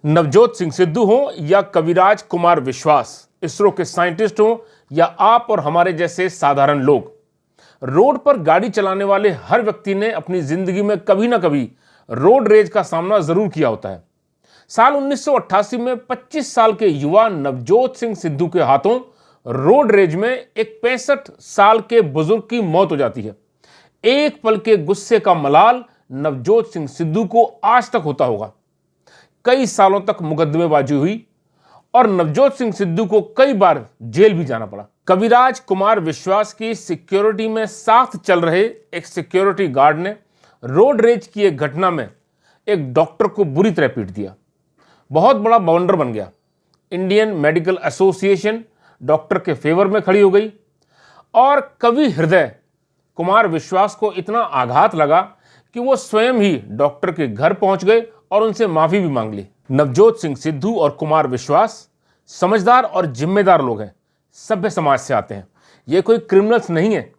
नवजोत सिंह सिद्धू हो या कविराज कुमार विश्वास, इसरो के साइंटिस्ट हो या आप और हमारे जैसे साधारण लोग, रोड पर गाड़ी चलाने वाले हर व्यक्ति ने अपनी जिंदगी में कभी ना कभी रोड रेज का सामना जरूर किया होता है। साल 1988 में 25 साल के युवा नवजोत सिंह सिद्धू के हाथों रोड रेज में एक 65 साल के बुजुर्ग की मौत हो जाती है। एक पल के गुस्से का मलाल नवजोत सिंह सिद्धू को आज तक होता होगा। कई सालों तक मुकदमेबाजी हुई और नवजोत सिंह सिद्धू को कई बार जेल भी जाना पड़ा। कविराज कुमार विश्वास की सिक्योरिटी में साथ चल रहे एक सिक्योरिटी गार्ड ने रोड रेज की एक घटना में एक डॉक्टर को बुरी तरह पीट दिया। बहुत बड़ा बवंडर बन गया। इंडियन मेडिकल एसोसिएशन डॉक्टर के फेवर में खड़ी हो गई और कवि हृदय कुमार विश्वास को इतना आघात लगा कि वो स्वयं ही डॉक्टर के घर पहुंच गए और उनसे माफी भी मांग ली। नवजोत सिंह सिद्धू और कुमार विश्वास समझदार और जिम्मेदार लोग हैं, सभ्य समाज से आते हैं। ये कोई क्रिमिनल्स नहीं है,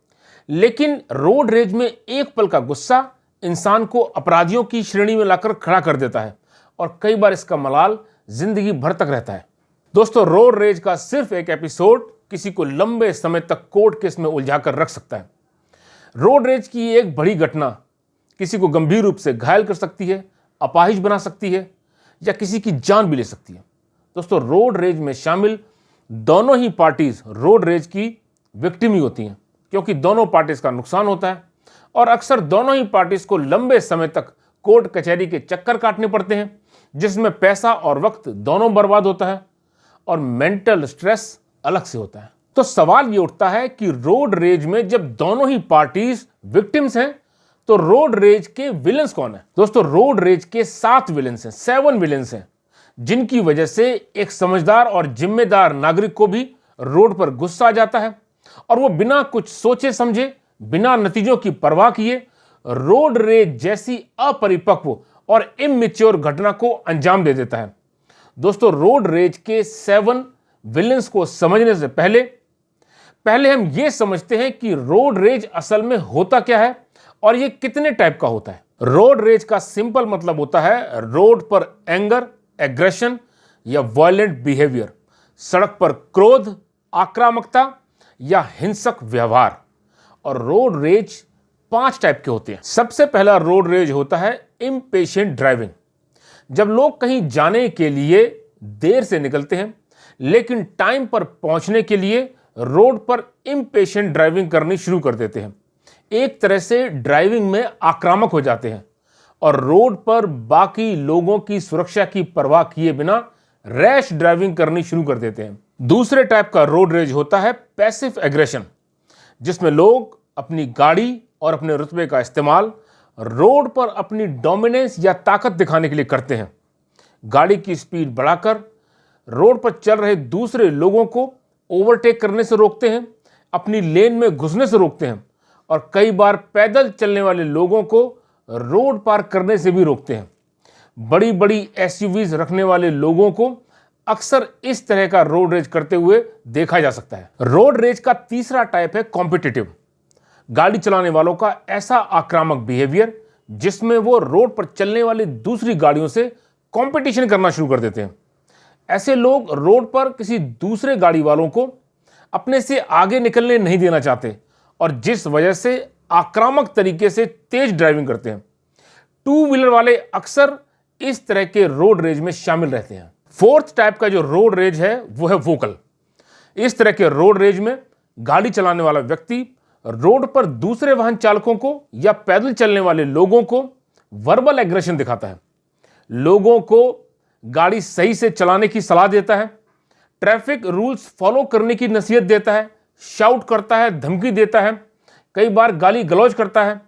लेकिन रोड रेज में एक पल का गुस्सा इंसान को अपराधियों की श्रेणी में लाकर खड़ा कर देता है और कई बार इसका मलाल जिंदगी भर तक रहता है। दोस्तों, रोड रेज का सिर्फ एक एपिसोड किसी को लंबे समय तक कोर्ट केस में उलझा कर रख सकता है। रोड रेज की एक बड़ी घटना किसी को गंभीर रूप से घायल कर सकती है, अपाहिज बना सकती है या किसी की जान भी ले सकती है। दोस्तों, रोड रेज में शामिल दोनों ही पार्टीज रोड रेज की विक्टिम ही होती हैं, क्योंकि दोनों पार्टीज का नुकसान होता है और अक्सर दोनों ही पार्टीज को लंबे समय तक कोर्ट कचहरी के चक्कर काटने पड़ते हैं, जिसमें पैसा और वक्त दोनों बर्बाद होता है और मेंटल स्ट्रेस अलग से होता है। तो सवाल ये उठता है कि रोड रेज में जब दोनों ही पार्टीज विक्टिम्स हैं तो रोड रेज के विलेंस कौन है? दोस्तों, रोड रेज के 7 विलेंस हैं, 7 विलेंस हैं, जिनकी वजह से एक समझदार और जिम्मेदार नागरिक को भी रोड पर गुस्सा आ जाता है और वो बिना कुछ सोचे समझे, बिना नतीजों की परवाह किए रोड रेज जैसी अपरिपक्व और इमैच्योर घटना को अंजाम दे देता है। दोस्तों, रोड रेज के 7 विलेंस को समझने से पहले हम ये समझते हैं कि रोड रेज असल में होता क्या है और ये कितने टाइप का होता है। रोड रेज का सिंपल मतलब होता है रोड पर एंगर, एग्रेशन या वायलेंट बिहेवियर, सड़क पर क्रोध, आक्रामकता या हिंसक व्यवहार। और रोड रेज 5 टाइप के होते हैं। सबसे पहला रोड रेज होता है इम्पेशेंट ड्राइविंग। जब लोग कहीं जाने के लिए देर से निकलते हैं लेकिन टाइम पर पहुंचने के लिए रोड पर इम्पेशेंट ड्राइविंग करनी शुरू कर देते हैं, एक तरह से ड्राइविंग में आक्रामक हो जाते हैं और रोड पर बाकी लोगों की सुरक्षा की परवाह किए बिना रैश ड्राइविंग करनी शुरू कर देते हैं। दूसरे टाइप का रोड रेज होता है पैसिव एग्रेशन, जिसमें लोग अपनी गाड़ी और अपने रुतबे का इस्तेमाल रोड पर अपनी डोमिनेंस या ताकत दिखाने के लिए करते हैं। गाड़ी की स्पीड बढ़ाकर रोड पर चल रहे दूसरे लोगों को ओवरटेक करने से रोकते हैं, अपनी लेन में घुसने से रोकते हैं और कई बार पैदल चलने वाले लोगों को रोड पार करने से भी रोकते हैं। बड़ी बड़ी एसयूवीज रखने वाले लोगों को अक्सर इस तरह का रोड रेज करते हुए देखा जा सकता है। रोड रेज का तीसरा टाइप है कॉम्पिटिटिव। गाड़ी चलाने वालों का ऐसा आक्रामक बिहेवियर जिसमें वो रोड पर चलने वाली दूसरी गाड़ियों से कंपटीशन करना शुरू कर देते हैं। ऐसे लोग रोड पर किसी दूसरे गाड़ी वालों को अपने से आगे निकलने नहीं देना चाहते और जिस वजह से आक्रामक तरीके से तेज ड्राइविंग करते हैं। 2 व्हीलर वाले अक्सर इस तरह के रोड रेज में शामिल रहते हैं। फोर्थ टाइप का जो रोड रेज है वो है वोकल। इस तरह के रोड रेज में गाड़ी चलाने वाला व्यक्ति रोड पर दूसरे वाहन चालकों को या पैदल चलने वाले लोगों को वर्बल एग्रेशन दिखाता है, लोगों को गाड़ी सही से चलाने की सलाह देता है, ट्रैफिक रूल्स फॉलो करने की नसीहत देता है, शाउट करता है, धमकी देता है, कई बार गाली गलौज करता है।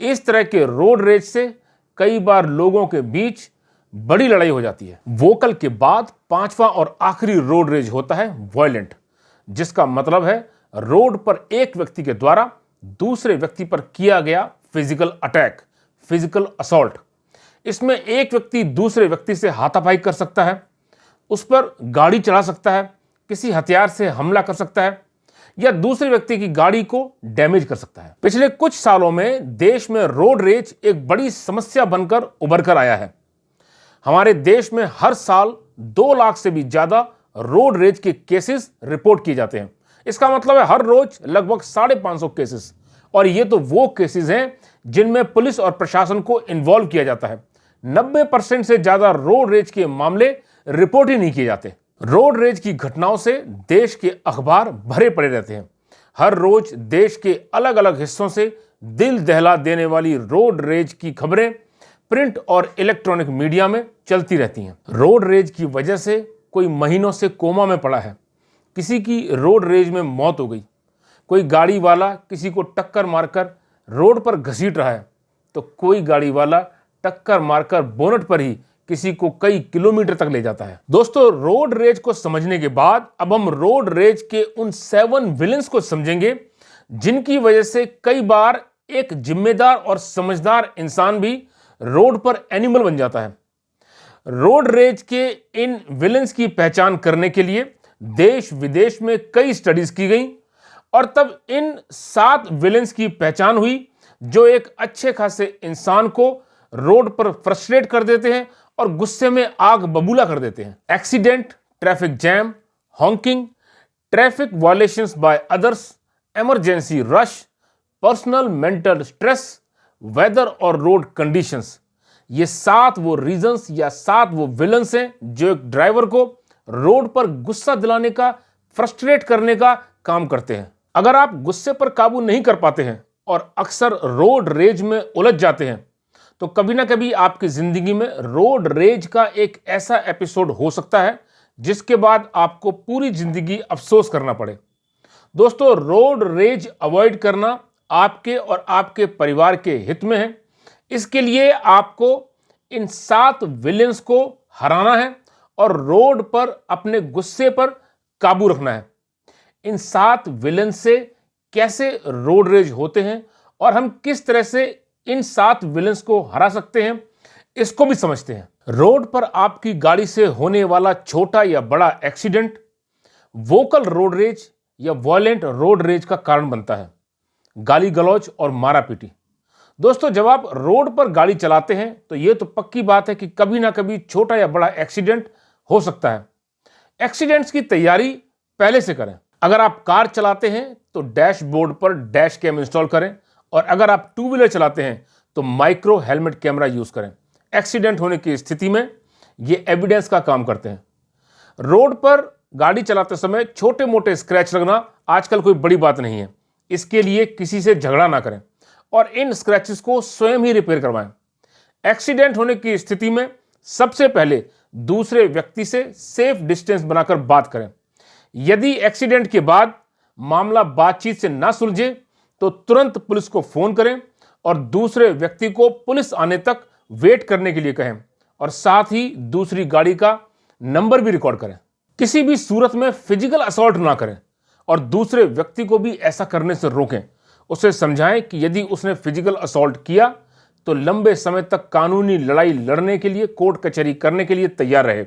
इस तरह के रोड रेज से कई बार लोगों के बीच बड़ी लड़ाई हो जाती है। वोकल के बाद 5वां और आखिरी रोड रेज होता है वायलेंट, जिसका मतलब है रोड पर एक व्यक्ति के द्वारा दूसरे व्यक्ति पर किया गया फिजिकल अटैक, फिजिकल असॉल्ट। इसमें एक व्यक्ति दूसरे व्यक्ति से हाथापाई कर सकता है, उस पर गाड़ी चला सकता है, किसी हथियार से हमला कर सकता है या दूसरे व्यक्ति की गाड़ी को डैमेज कर सकता है। पिछले कुछ सालों में देश में रोड रेज एक बड़ी समस्या बनकर उभर कर आया है। हमारे देश में हर साल 2 लाख से भी ज्यादा रोड रेज के केसेस रिपोर्ट किए जाते हैं। इसका मतलब है हर रोज लगभग 550 केसेस। और ये तो वो केसेस हैं जिनमें पुलिस और प्रशासन को इन्वॉल्व किया जाता है। 90% से ज्यादा रोड रेज के मामले रिपोर्ट ही नहीं किए जाते। रोड रेज की घटनाओं से देश के अखबार भरे पड़े रहते हैं। हर रोज देश के अलग अलग हिस्सों से दिल दहला देने वाली रोड रेज की खबरें प्रिंट और इलेक्ट्रॉनिक मीडिया में चलती रहती हैं। रोड रेज की वजह से कोई महीनों से कोमा में पड़ा है, किसी की रोड रेज में मौत हो गई, कोई गाड़ी वाला किसी को टक्कर मारकर रोड पर घसीट रहा है, तो कोई गाड़ी वाला टक्कर मारकर बोनट पर ही किसी को कई किलोमीटर तक ले जाता है। दोस्तों, रोड रेज को समझने के बाद अब हम रोड रेज के उन 7 विलेंस को समझेंगे जिनकी वजह से कई बार एक जिम्मेदार और समझदार इंसान भी रोड पर एनिमल बन जाता है। रोड रेज के इन विलेंस की पहचान करने के लिए देश विदेश में कई स्टडीज की गई और तब इन 7 विलेंस की पहचान हुई जो एक अच्छे खासे इंसान को रोड पर फ्रस्ट्रेट कर देते हैं और गुस्से में आग बबूला कर देते हैं। Accident, traffic jam, honking, traffic violations by others, emergency rush, personal mental stress, weather और रोड कंडीशंस, ये 7 वो रीजंस या 7 वो विलन्स हैं जो एक ड्राइवर को रोड पर गुस्सा दिलाने का, फ्रस्ट्रेट करने का काम करते हैं। अगर आप गुस्से पर काबू नहीं कर पाते हैं और अक्सर रोड रेज में उलझ जाते हैं तो कभी ना कभी आपकी जिंदगी में रोड रेज का एक ऐसा एपिसोड हो सकता है जिसके बाद आपको पूरी जिंदगी अफसोस करना पड़े। दोस्तों, रोड रेज अवॉइड करना आपके और आपके परिवार के हित में है। इसके लिए आपको इन 7 विलेंस को हराना है और रोड पर अपने गुस्से पर काबू रखना है। इन 7 विलेंस से कैसे रोड रेज होते हैं और हम किस तरह से इन 7 विलेंस को हरा सकते हैं, इसको भी समझते हैं। रोड पर आपकी गाड़ी से होने वाला छोटा या बड़ा एक्सीडेंट वोकल रोड रेज या वॉयलेंट रोड रेज का कारण बनता है। गाली गलौज और मारापीटी। दोस्तों, जब आप रोड पर गाड़ी चलाते हैं तो यह तो पक्की बात है कि कभी ना कभी छोटा या बड़ा एक्सीडेंट हो सकता है। एक्सीडेंट्स की तैयारी पहले से करें। अगर आप कार चलाते हैं तो डैशबोर्ड पर डैश कैम इंस्टॉल करें और अगर आप 2 व्हीलर चलाते हैं तो माइक्रो हेलमेट कैमरा यूज करें। एक्सीडेंट होने की स्थिति में ये एविडेंस का काम करते हैं। रोड पर गाड़ी चलाते समय छोटे मोटे स्क्रैच लगना आजकल कोई बड़ी बात नहीं है। इसके लिए किसी से झगड़ा ना करें और इन स्क्रैचेस को स्वयं ही रिपेयर करवाएं। एक्सीडेंट होने की स्थिति में सबसे पहले दूसरे व्यक्ति से सेफ डिस्टेंस बनाकर बात करें। यदि एक्सीडेंट के बाद मामला बातचीत से ना सुलझे तो तुरंत पुलिस को फोन करें और दूसरे व्यक्ति को पुलिस आने तक वेट करने के लिए कहें और साथ ही दूसरी गाड़ी का नंबर भी रिकॉर्ड करें। किसी भी सूरत में फिजिकल असॉल्ट ना करें और दूसरे व्यक्ति को भी ऐसा करने से रोकें। उसे समझाएं कि यदि उसने फिजिकल असॉल्ट किया तो लंबे समय तक कानूनी लड़ाई लड़ने के लिए, कोर्ट कचहरी करने के लिए तैयार रहे।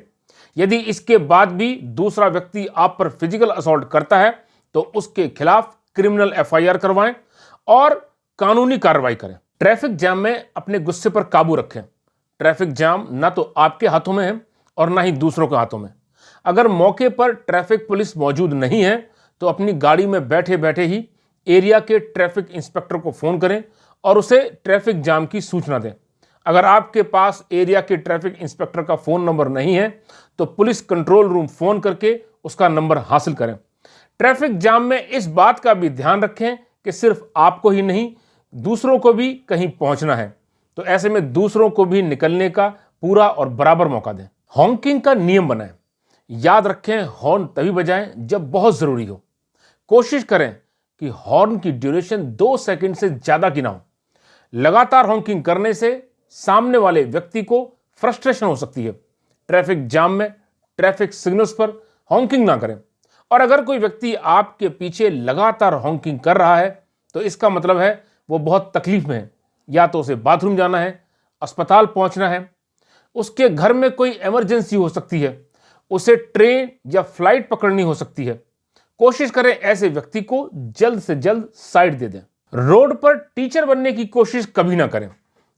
यदि इसके बाद भी दूसरा व्यक्ति आप पर फिजिकल असॉल्ट करता है तो उसके खिलाफ क्रिमिनल एफआईआर करवाएं और कानूनी कार्रवाई करें। ट्रैफिक जाम में अपने गुस्से पर काबू रखें। ट्रैफिक जाम ना तो आपके हाथों में है और ना ही दूसरों के हाथों में। अगर मौके पर ट्रैफिक पुलिस मौजूद नहीं है तो अपनी गाड़ी में बैठे बैठे ही एरिया के ट्रैफिक इंस्पेक्टर को फोन करें और उसे ट्रैफिक जाम की सूचना दें। अगर आपके पास एरिया के ट्रैफिक इंस्पेक्टर का फोन नंबर नहीं है तो पुलिस कंट्रोल रूम फोन करके उसका नंबर हासिल करें। ट्रैफिक जाम में इस बात का भी ध्यान रखें कि सिर्फ आपको ही नहीं, दूसरों को भी कहीं पहुंचना है, तो ऐसे में दूसरों को भी निकलने का पूरा और बराबर मौका दें। हॉकिंग का नियम बनाएं। याद रखें, हॉर्न तभी बजाएं जब बहुत जरूरी हो। कोशिश करें कि हॉर्न की ड्यूरेशन 2 सेकंड से ज्यादा की ना हो। लगातार हॉकिंग करने से सामने वाले व्यक्ति को फ्रस्ट्रेशन हो सकती है। ट्रैफिक जाम में ट्रैफिक सिग्नल्स पर हॉकिंग ना करें और अगर कोई व्यक्ति आपके पीछे लगातार हॉकिंग कर रहा है तो इसका मतलब है वो बहुत तकलीफ में है। या तो उसे बाथरूम जाना है, अस्पताल पहुंचना है, उसके घर में कोई इमरजेंसी हो सकती है, उसे ट्रेन या फ्लाइट पकड़नी हो सकती है। कोशिश करें ऐसे व्यक्ति को जल्द से जल्द साइड दे दें। रोड पर टीचर बनने की कोशिश कभी ना करें।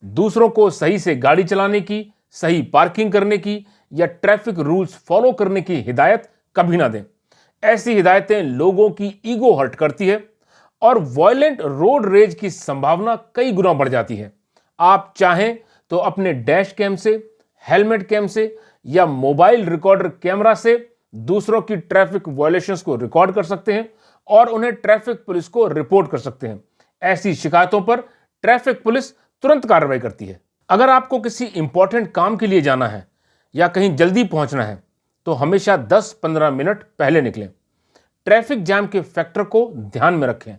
दूसरों को सही से गाड़ी चलाने की, सही पार्किंग करने की या ट्रैफिक रूल्स फॉलो करने की हिदायत कभी ना दें। ऐसी हिदायतें लोगों की ईगो हर्ट करती है और वॉयलेंट रोड रेज की संभावना कई गुना बढ़ जाती है। आप चाहें तो अपने डैश कैम से, हेलमेट कैम से या मोबाइल रिकॉर्डर कैमरा से दूसरों की ट्रैफिक वायलेशंस को रिकॉर्ड कर सकते हैं और उन्हें ट्रैफिक पुलिस को रिपोर्ट कर सकते हैं। ऐसी शिकायतों पर ट्रैफिक पुलिस तुरंत कार्रवाई करती है। अगर आपको किसी इंपॉर्टेंट काम के लिए जाना है या कहीं जल्दी पहुंचना है तो हमेशा 10-15 मिनट पहले निकलें। ट्रैफिक जैम के फैक्टर को ध्यान में रखें।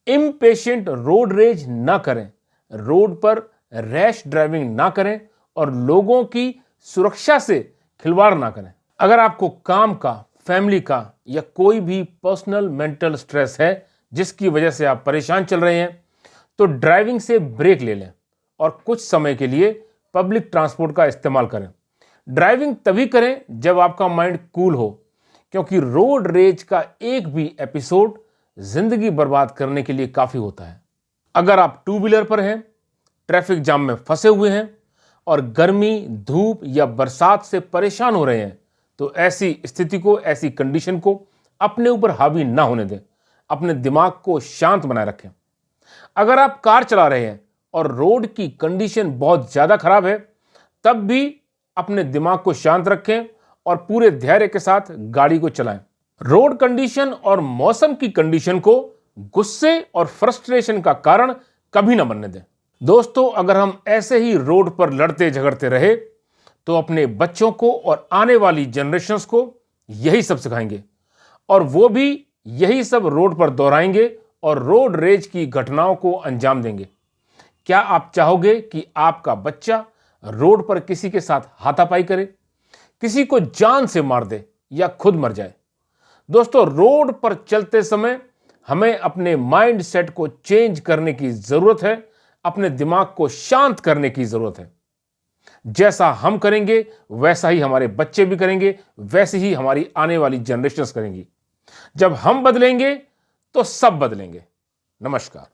इम्पेशेंट रोड रेज ना करें, रोड पर रैश ड्राइविंग ना करें और लोगों की सुरक्षा से खिलवाड़ ना करें। अगर आपको काम का, फैमिली का या कोई भी पर्सनल मेंटल स्ट्रेस है जिसकी वजह से आप परेशान चल रहे हैं, तो ड्राइविंग से ब्रेक ले लें और कुछ समय के लिए पब्लिक ट्रांसपोर्ट का इस्तेमाल करें। ड्राइविंग तभी करें जब आपका माइंड कूल हो, क्योंकि रोड रेज का एक भी एपिसोड जिंदगी बर्बाद करने के लिए काफी होता है। अगर आप टू व्हीलर पर हैं, ट्रैफिक जाम में फंसे हुए हैं और गर्मी, धूप या बरसात से परेशान हो रहे हैं, तो ऐसी स्थिति को, ऐसी कंडीशन को अपने ऊपर हावी ना होने दें। अपने दिमाग को शांत बनाए रखें। अगर आप कार चला रहे हैं और रोड की कंडीशन बहुत ज्यादा खराब है, तब भी अपने दिमाग को शांत रखें और पूरे धैर्य के साथ गाड़ी को चलाएं। रोड कंडीशन और मौसम की कंडीशन को गुस्से और फ्रस्ट्रेशन का कारण कभी ना बनने दें। दोस्तों, अगर हम ऐसे ही रोड पर लड़ते झगड़ते रहे तो अपने बच्चों को और आने वाली जनरेशंस को यही सब सिखाएंगे और वो भी यही सब रोड पर दोहराएंगे और रोड रेज की घटनाओं को अंजाम देंगे। क्या आप चाहोगे कि आपका बच्चा रोड पर किसी के साथ हाथापाई करे, किसी को जान से मार दे या खुद मर जाए? दोस्तों, रोड पर चलते समय हमें अपने माइंड सेट को चेंज करने की जरूरत है, अपने दिमाग को शांत करने की जरूरत है। जैसा हम करेंगे वैसा ही हमारे बच्चे भी करेंगे, वैसे ही हमारी आने वाली जनरेशंस करेंगी। जब हम बदलेंगे तो सब बदलेंगे। नमस्कार।